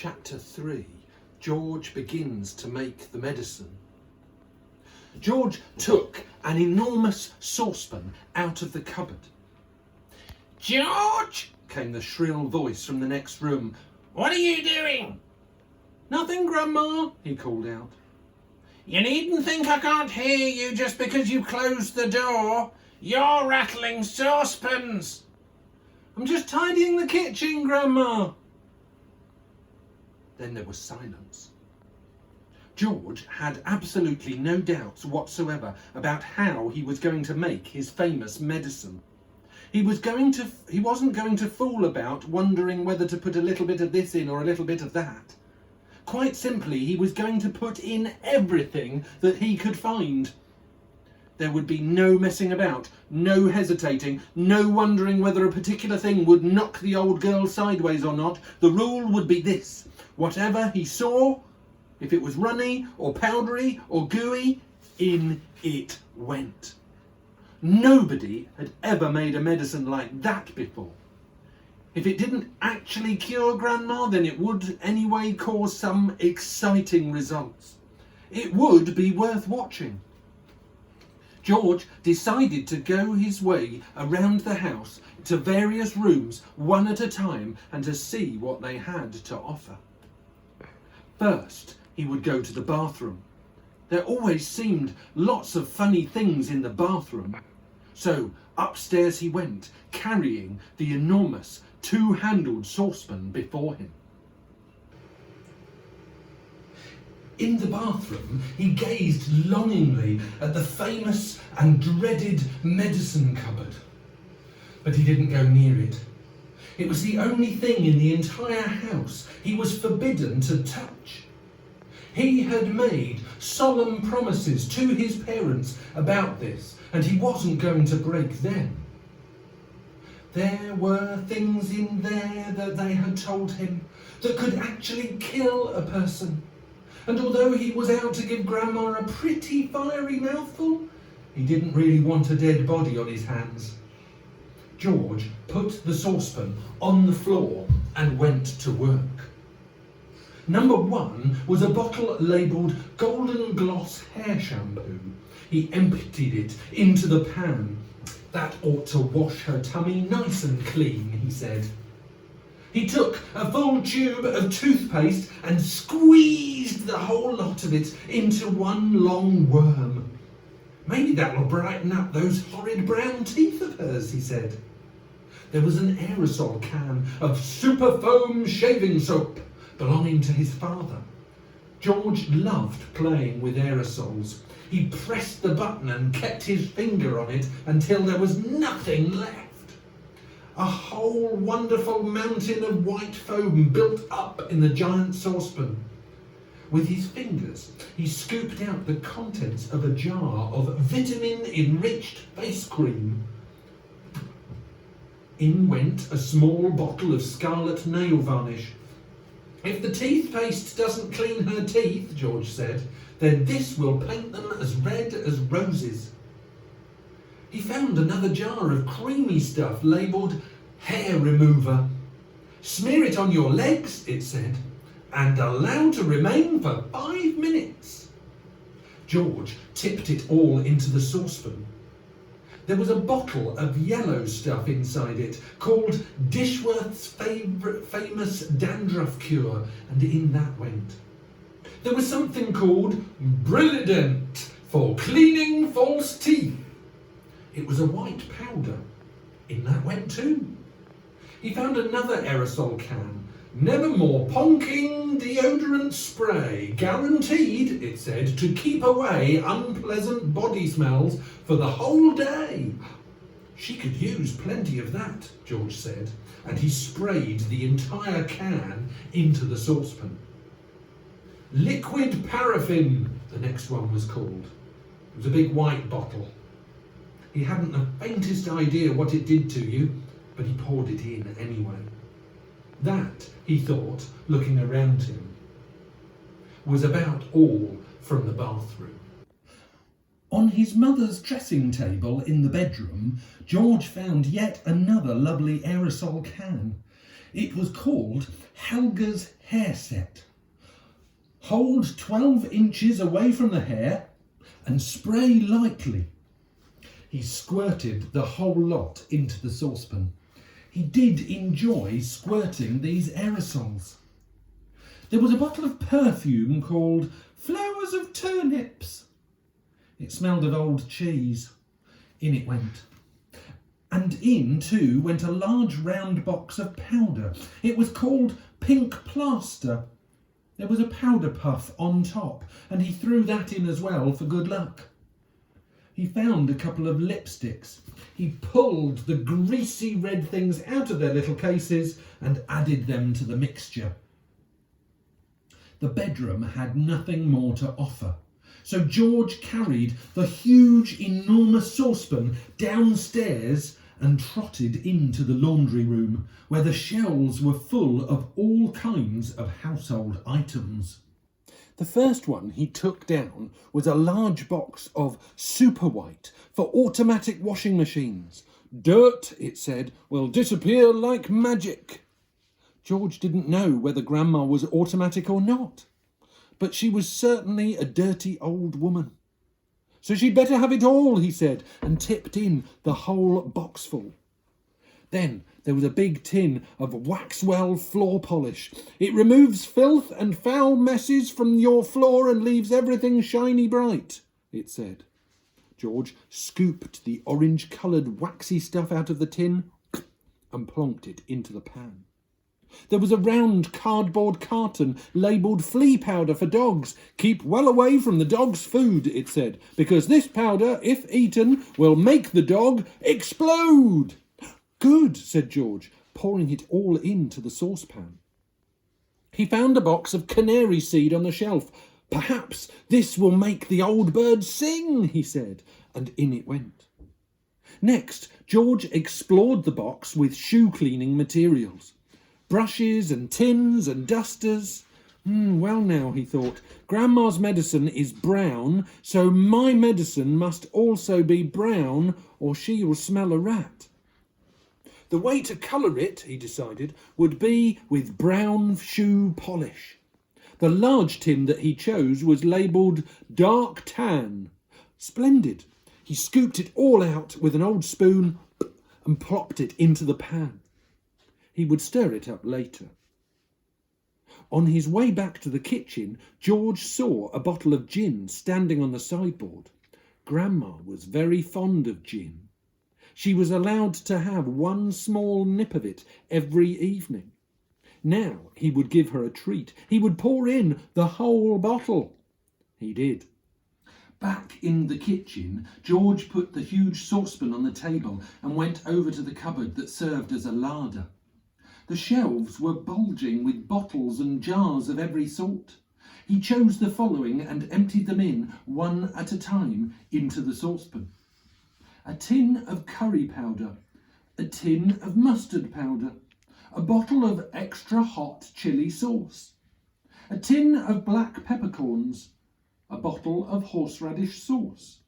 Chapter 3. George begins to make the medicine. George took an enormous saucepan out of the cupboard. "George!" came the shrill voice from the next room. "What are you doing?" "Nothing, Grandma," he called out. "You needn't think I can't hear you just because you closed the door. You're rattling saucepans." "I'm just tidying the kitchen, Grandma." Then there was silence. George had absolutely no doubts whatsoever about how he was going to make his famous medicine. He wasn't going to fool about wondering whether to put a little bit of this in or a little bit of that. Quite simply, he was going to put in everything that he could find. There would be no messing about, no hesitating, no wondering whether a particular thing would knock the old girl sideways or not. The rule would be this: whatever he saw, if it was runny or powdery or gooey, in it went. Nobody had ever made a medicine like that before. If it didn't actually cure Grandma, then it would anyway cause some exciting results. It would be worth watching. George decided to go his way around the house to various rooms one at a time and to see what they had to offer. First, he would go to the bathroom. There always seemed lots of funny things in the bathroom. So upstairs he went, carrying the enormous two-handled saucepan before him. In the bathroom, he gazed longingly at the famous and dreaded medicine cupboard. But he didn't go near it. It was the only thing in the entire house he was forbidden to touch. He had made solemn promises to his parents about this, and he wasn't going to break them. There were things in there that they had told him that could actually kill a person. And although he was out to give Grandma a pretty fiery mouthful, he didn't really want a dead body on his hands. George put the saucepan on the floor and went to work. Number 1 was a bottle labelled Golden Gloss Hair Shampoo. He emptied it into the pan. "That ought to wash her tummy nice and clean," he said. He took a full tube of toothpaste and squeezed the whole lot of it into one long worm. "Maybe that will brighten up those horrid brown teeth of hers," he said. There was an aerosol can of super foam shaving soap belonging to his father. George loved playing with aerosols. He pressed the button and kept his finger on it until there was nothing left. A whole wonderful mountain of white foam built up in the giant saucepan. With his fingers, he scooped out the contents of a jar of vitamin-enriched face cream. In went a small bottle of scarlet nail varnish. "If the toothpaste doesn't clean her teeth," George said, "then this will paint them as red as roses." He found another jar of creamy stuff labelled hair remover. "Smear it on your legs," it said, "and allow to remain for 5 minutes." George tipped it all into the saucepan. There was a bottle of yellow stuff inside it called Dishworth's famous dandruff cure, and in that went. There was something called Brilliant for cleaning false teeth. It was a white powder. In that went too. He found another aerosol can. "Nevermore Ponking deodorant spray, guaranteed," it said, "to keep away unpleasant body smells for the whole day." "She could use plenty of that," George said, and he sprayed the entire can into the saucepan. Liquid Paraffin, the next one was called. It was a big white bottle. He hadn't the faintest idea what it did to you, but he poured it in anyway. That, he thought, looking around him, was about all from the bathroom. On his mother's dressing table in the bedroom, George found yet another lovely aerosol can. It was called Helga's hair set. Hold 12 inches away from the hair and spray lightly. He squirted the whole lot into the saucepan. He did enjoy squirting these aerosols. There was a bottle of perfume called Flowers of Turnips. It smelled of old cheese. In it went. And in, too, went a large round box of powder. It was called Pink Plaster. There was a powder puff on top, and he threw that in as well for good luck. He found a couple of lipsticks. He pulled the greasy red things out of their little cases and added them to the mixture. The bedroom had nothing more to offer, so George carried the huge, enormous saucepan downstairs and trotted into the laundry room, where the shelves were full of all kinds of household items. The first one he took down was a large box of Super White for automatic washing machines. Dirt, it said, will disappear like magic. George didn't know whether Grandma was automatic or not, but she was certainly a dirty old woman. So she'd better have it all, he said, and tipped in the whole boxful. Then there was a big tin of Waxwell floor polish. It removes filth and foul messes from your floor and leaves everything shiny bright, it said. George scooped the orange-coloured waxy stuff out of the tin and plonked it into the pan. There was a round cardboard carton labelled flea powder for dogs. Keep well away from the dog's food, it said, because this powder, if eaten, will make the dog explode. Good, said George, pouring it all into the saucepan. He found a box of canary seed on the shelf. Perhaps this will make the old bird sing, he said, and in it went. Next, George explored the box with shoe-cleaning materials. Brushes and tins and dusters. Well now, he thought, Grandma's medicine is brown, so my medicine must also be brown, or she will smell a rat. The way to colour it, he decided, would be with brown shoe polish. The large tin that he chose was labelled dark tan. Splendid. He scooped it all out with an old spoon and plopped it into the pan. He would stir it up later. On his way back to the kitchen, George saw a bottle of gin standing on the sideboard. Grandma was very fond of gin. She was allowed to have one small nip of it every evening. Now he would give her a treat. He would pour in the whole bottle. He did. Back in the kitchen, George put the huge saucepan on the table and went over to the cupboard that served as a larder. The shelves were bulging with bottles and jars of every sort. He chose the following and emptied them in, one at a time, into the saucepan. A tin of curry powder, a tin of mustard powder, a bottle of extra hot chilli sauce, a tin of black peppercorns, a bottle of horseradish sauce.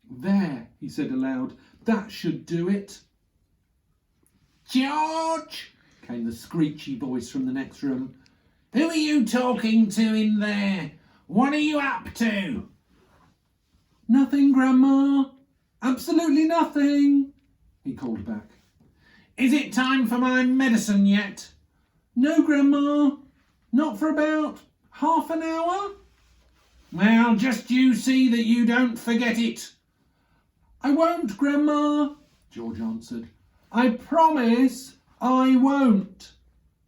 There, he said aloud, that should do it. George, came the screechy voice from the next room. Who are you talking to in there? What are you up to? Nothing, Grandma. Absolutely nothing, he called back. Is it time for my medicine yet? No, Grandma. Not for about half an hour. Well, just you see that you don't forget it. I won't, Grandma, George answered. I promise I won't.